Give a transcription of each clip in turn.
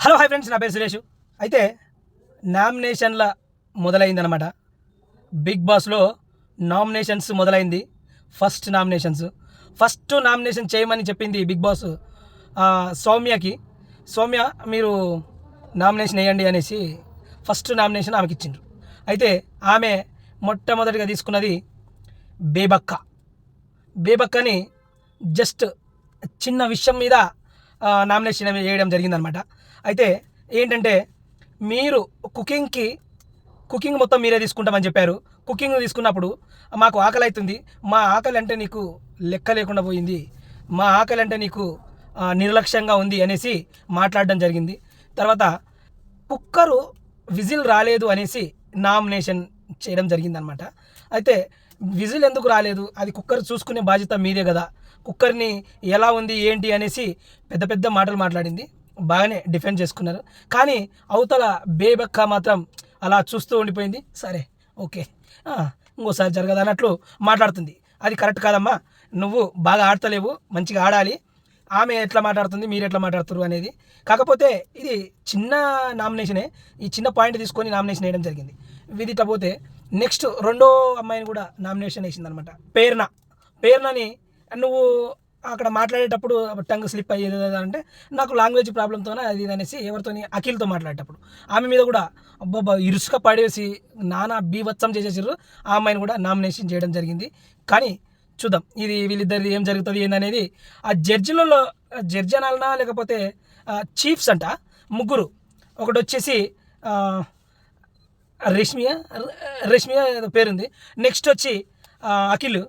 Hello hi friends, నా పేరు సురేష్. అయితే నామినేషన్ల మొదలైందనమాట. బిగ్ బాస్లో నామినేషన్స్ మొదలైంది. ఫస్ట్ నామినేషన్ చేయమని చెప్పింది బిగ్ బాస్ సౌమ్యకి. సౌమ్య మీరు నామినేషన్ వేయండి అనేసి ఫస్ట్ నామినేషన్ ఆమెకి ఇచ్చిండ్రు. అయితే ఆమె మొట్టమొదటిగా తీసుకున్నది బేబక్క. బేబక్కని జస్ట్ చిన్న విషయం మీద నామినేషన్ వేయడం జరిగిందనమాట. అయితే ఏంటంటే, మీరు కుకింగ్ మొత్తం మీరే తీసుకుంటామని చెప్పారు. కుకింగ్ తీసుకున్నప్పుడు మాకు ఆకలి అవుతుంది, మా ఆకలి అంటే నీకు లెక్క లేకుండా పోయింది, మా ఆకలి అంటే నీకు నిర్లక్ష్యంగా ఉంది అనేసి మాట్లాడడం జరిగింది. తర్వాత కుక్కరు విజిల్ రాలేదు అనేసి నామినేషన్ చేయడం జరిగిందనమాట. అయితే విజిల్ ఎందుకు రాలేదు, అది కుక్కర్ చూసుకునే బాధ్యత మీదే కదా, కుక్కర్ని ఎలా ఉంది ఏంటి అనేసి పెద్ద పెద్ద మాటలు మాట్లాడింది. బాగానే డిఫెండ్ చేసుకున్నారు. కానీ అవతల బేబక్క మాత్రం అలా చూస్తూ ఉండిపోయింది. సరే ఓకే, ఇంకోసారి జరగదు అన్నట్లు మాట్లాడుతుంది. అది కరెక్ట్ కాదమ్మా, నువ్వు బాగా ఆడతలేవు, మంచిగా ఆడాలి. ఆమె ఎట్లా మాట్లాడుతుంది, మీరు ఎట్లా మాట్లాడుతున్నారు అనేది. కాకపోతే ఇది చిన్న నామినేషనే, ఈ చిన్న పాయింట్ తీసుకొని నామినేషన్ వేయడం జరిగింది. ఇది పోతే నెక్స్ట్ రెండో అమ్మాయిని కూడా నామినేషన్ వేసిందనమాట. పేర్నని నువ్వు అక్కడ మాట్లాడేటప్పుడు టంగ్ స్లిప్ అయ్యేది అంటే నాకు లాంగ్వేజ్ ప్రాబ్లంతోనే అది అనేసి ఎవరితోని అఖిల్తో మాట్లాడేటప్పుడు ఆమె మీద కూడా అబ్బాబ్బా ఇరుసుక పడేసి నానా బీభత్సం చేసేసారు. ఆ అమ్మాయిని కూడా నామినేషన్ చేయడం జరిగింది. కానీ చూద్దాం ఇది వీళ్ళిద్దరిది ఏం జరుగుతుంది ఏందనేది. ఆ జడ్జి అనాలనా లేకపోతే చీఫ్స్ అంట ముగ్గురు. ఒకటి వచ్చేసి రష్మియా ఏదో పేరుంది. నెక్స్ట్ వచ్చి అఖిల్,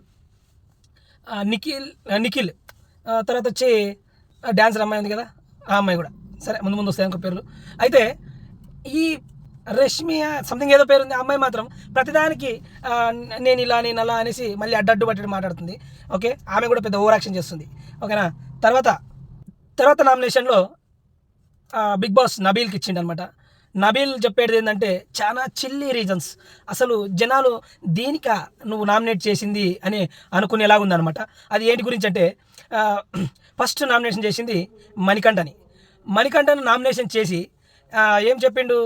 నిఖిల్, తర్వాత వచ్చి డ్యాన్సర్ అమ్మాయి ఉంది కదా, ఆ అమ్మాయి కూడా. సరే ముందు వస్తాయి ఇంకో పేర్లు. అయితే ఈ రష్మియా సంథింగ్ ఏదో పేరు ఉంది, ఆ అమ్మాయి మాత్రం ప్రతిదానికి నేను అలా అనేసి మళ్ళీ అడ్డు పట్టి మాట్లాడుతుంది. ఓకే, ఆమె కూడా పెద్ద ఓవర్ యాక్షన్ చేస్తుంది. ఓకేనా. తర్వాత నామినేషన్లో బిగ్ బాస్ నబీల్కి ఇచ్చిండనమాట. నబీల్ చెప్పేది ఏంటంటే చాలా చిల్లీ రీజన్స్. అసలు జనాలు దీనిక నువ్వు నామినేట్ చేసింది అని అనుకునేలాగా ఉందనమాట. అది ఏంటి గురించి అంటే, ఫస్ట్ నామినేషన్ చేసింది మణికంఠని నామినేషన్ చేసి ఏం చెప్పిండు,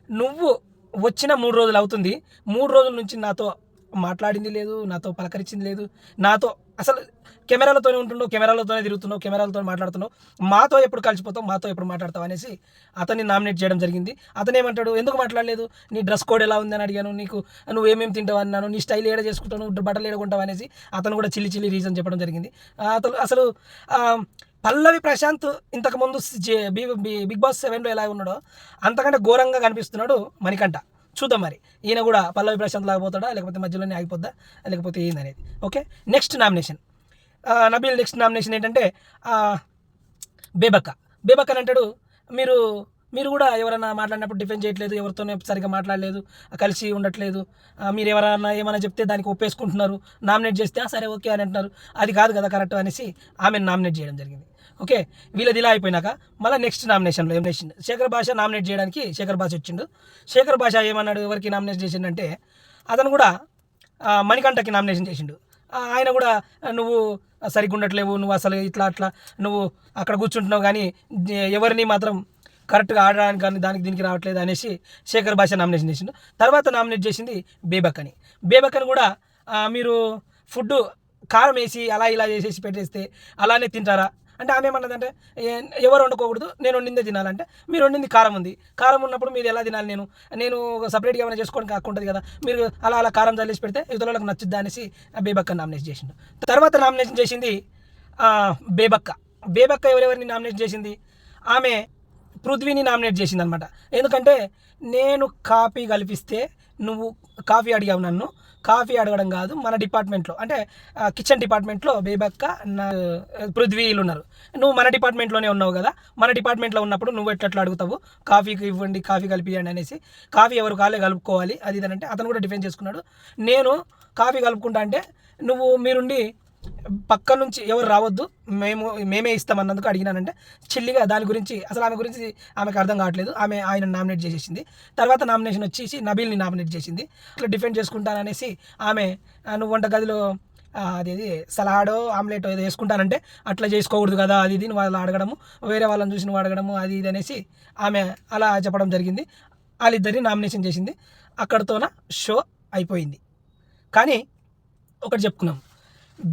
నువ్వు వచ్చిన 3 రోజులు అవుతుంది, 3 రోజుల నుంచి నాతో మాట్లాడింది లేదు, నాతో పలకరించింది లేదు, నాతో అసలు కెమెరాలతోనే ఉంటుండవు, కెమెరాలతోనే తిరుగుతున్నావు, కెమెరాలతో మాట్లాడుతున్నావు, మాతో ఎప్పుడు కలిసిపోతావు, మాతో ఎప్పుడు మాట్లాడతావు అనేసి అతన్ని నామినేట్ చేయడం జరిగింది. అతను ఏమంటాడు, ఎందుకు మాట్లాడలేదు, నీ డ్రెస్ కోడ్ ఎలా ఉందని అడిగాను, నువ్వు ఏమేమి తింటావు అన్నాను, నీ స్టైల్ ఏడ చేసుకుంటావు, నువ్వు బట్టలు ఏడుకుంటావు అనేసి అతను కూడా చిల్లి రీజన్ చెప్పడం జరిగింది. అసలు పల్లవి ప్రశాంత్ ఇంతకుముందు బిగ్ బాస్ 7లో ఎలా ఉన్నాడో అంతకంటే ఘోరంగా కనిపిస్తున్నాడు మణికంఠ. చూద్దాం మరి ఈయన కూడా పల్లవి ప్రశాంత్ లాగపోతాడా, లేకపోతే మధ్యలోనే ఆగిపోద్దా, లేకపోతే ఏందనేది. Okay, next nomination Nabeel. Next nomination ఏంటంటే బేబక్కని అంటాడు, మీరు కూడా ఎవరైనా మాట్లాడినప్పుడు డిఫెండ్ చేయట్లేదు, ఎవరితోనే సరిగ్గా మాట్లాడలేదు, కలిసి ఉండట్లేదు, మీరు ఎవరైనా ఏమైనా చెప్తే దానికి ఒప్పేసుకుంటున్నారు, నామినేట్ చేస్తే సరే ఓకే అని అంటున్నారు, అది కాదు కదా కరెక్ట్ అనేసి ఆమెను నామినేట్ చేయడం జరిగింది. ఓకే, వీళ్ళది ఇలా అయిపోయినాక మళ్ళీ నెక్స్ట్ నామినేషన్లో ఏం చేసిండు, శేఖర్ భాష నామినేట్ చేయడానికి శేఖర్ భాష వచ్చిండు. శేఖర్ భాష ఏమన్నాడు, ఎవరికి నామినేట్ చేసిండంటే అతను కూడా మణికంఠకి నామినేషన్ చేసిండు. ఆయన కూడా నువ్వు సరిగ్గా ఉండట్లేవు, నువ్వు అసలు అట్లా నువ్వు అక్కడ కూర్చుంటున్నావు కానీ ఎవరిని మాత్రం కరెక్ట్గా ఆడడానికి కానీ దానికి దీనికి రావట్లేదు అనేసి శేఖర్ భాష నామినేషన్ చేసిండు. తర్వాత నామినేట్ చేసింది బేబక్కని కూడా మీరు ఫుడ్ కారం వేసి అలా ఇలా చేసేసి పెట్టేస్తే అలానే తింటారా అంటే ఆమె ఏమన్నదంటే, ఎవరు వండుకోకూడదు, నేను వండిందే తినాలంటే, మీరు వండింది కారం ఉంది, కారం ఉన్నప్పుడు మీరు ఎలా తినాలి, నేను సపరేట్గా ఏమైనా చేసుకోవడం కాకుంటుంది కదా, మీరు అలా కారం చల్లేసి పెడితే ఇతరులకు నచ్చుద్దా అనేసి బేబక్క నామినేషన్ చేసిండు. తర్వాత నామినేషన్ చేసింది బేబక్క ఎవరెవరిని నామినేట్ చేసింది, ఆమె పృథ్వీని నామినేట్ చేసింది అనమాట. ఎందుకంటే నేను కాఫీ కలిపిస్తే నువ్వు కాఫీ అడిగావు, నన్ను కాఫీ అడగడం కాదు, మన డిపార్ట్మెంట్లో అంటే కిచెన్ డిపార్ట్మెంట్లో బేబక్క పృథ్వీలు ఉన్నారు, నువ్వు మన డిపార్ట్మెంట్లోనే ఉన్నావు కదా, మన డిపార్ట్మెంట్లో ఉన్నప్పుడు నువ్వు ఎట్లా అడుగుతావు, కాఫీకి ఇవ్వండి, కాఫీ కలిపియండి అనేసి, కాఫీ ఎవరు కాలే కలుపుకోవాలి అది ఇదనంటే అతను కూడా డిఫెండ్ చేసుకున్నాడు. నేను కాఫీ కలుపుకుంటా అంటే మీరుండి పక్క నుంచి ఎవరు రావద్దు, మేమే ఇస్తామన్నందుకు అడిగినానంటే చిల్లిగా దాని గురించి అసలు ఆమెకు అర్థం కావట్లేదు, ఆయన నామినేట్ చేసేసింది. తర్వాత నామినేషన్ వచ్చేసి నబీల్ని నామినేట్ చేసింది. అట్లా డిఫెండ్ చేసుకుంటాననేసి ఆమె నువ్వు వంట గదిలో అదేది సలాడో ఆమ్లెట్ ఏదో వేసుకుంటానంటే అట్లా చేసుకోకూడదు కదా అది ఇది వాళ్ళు అడగడము, వేరే వాళ్ళని చూసి అడగడము అది ఇది అనేసి ఆమె అలా చెప్పడం జరిగింది. వాళ్ళిద్దరిని నామినేషన్ చేసింది. అక్కడితోన షో అయిపోయింది. కానీ ఒకటి చెప్పుకున్నాం,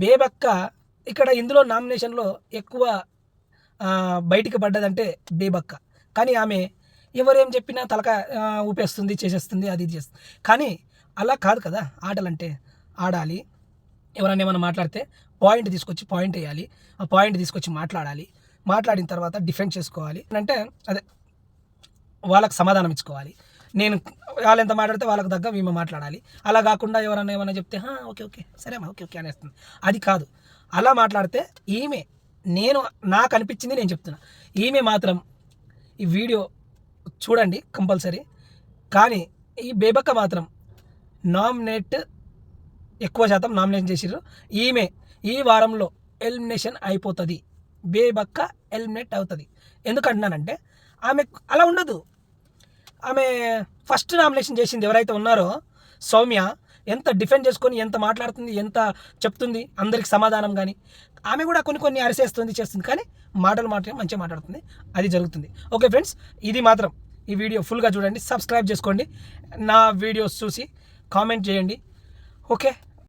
బేబక్క ఇక్కడ ఇందులో నామినేషన్లో ఎక్కువ బయటికి పడ్డదంటే బేబక్క. కానీ ఆమె ఎవరేం చెప్పినా తలక ఊపేస్తుంది, చేసేస్తుంది, అది ఇది చేస్తుంది. కానీ అలా కాదు కదా ఆటలంటే. ఆడాలి, ఎవరైనా ఏమైనా మాట్లాడితే పాయింట్ తీసుకొచ్చి పాయింట్ వేయాలి, ఆ పాయింట్ తీసుకొచ్చి మాట్లాడాలి, మాట్లాడిన తర్వాత డిఫెండ్ చేసుకోవాలి. అంటే అదే వాళ్ళకి సమాధానం ఇచ్చుకోవాలి. నేను వాళ్ళు ఎంత మాట్లాడితే వాళ్ళకి తగ్గ మేము మాట్లాడాలి. అలా కాకుండా ఎవరైనా ఏమైనా చెప్తే ఓకే ఓకే సరే అమ్మా ఓకే ఓకే అనేస్తుంది. అది కాదు. అలా మాట్లాడితే ఈమె నాకు అనిపించింది నేను చెప్తున్నా. ఈమె మాత్రం ఈ వీడియో చూడండి కంపల్సరీ. కానీ ఈ బేబక్క మాత్రం ఎక్కువ శాతం నామినేషన్ చేసిర్రు. ఈమె ఈ వారంలో ఎలిమినేషన్ అయిపోతుంది. బేబక్క ఎలిమినేట్ అవుతుంది. ఎందుకంటున్నానంటే ఆమె అలా ఉండదు. ఆమె ఫస్ట్ నామినేషన్ చేసింది ఎవరైతే ఉన్నారో సౌమ్య, ఎంత డిఫెండ్ చేసుకొని ఎంత మాట్లాడుతుంది, ఎంత చెప్తుంది అందరికి సమాధానం. కానీ ఆమె కూడా కొన్ని అరిసేస్తుంది, చేస్తుంది. కానీ మాటలు మాత్రం మంచిగా మాట్లాడుతుంది. అది జరుగుతుంది. ఓకే ఫ్రెండ్స్, ఇది మాత్రం ఈ వీడియో ఫుల్గా చూడండి, సబ్స్క్రైబ్ చేసుకోండి, నా వీడియోస్ చూసి కామెంట్ చేయండి. ఓకే.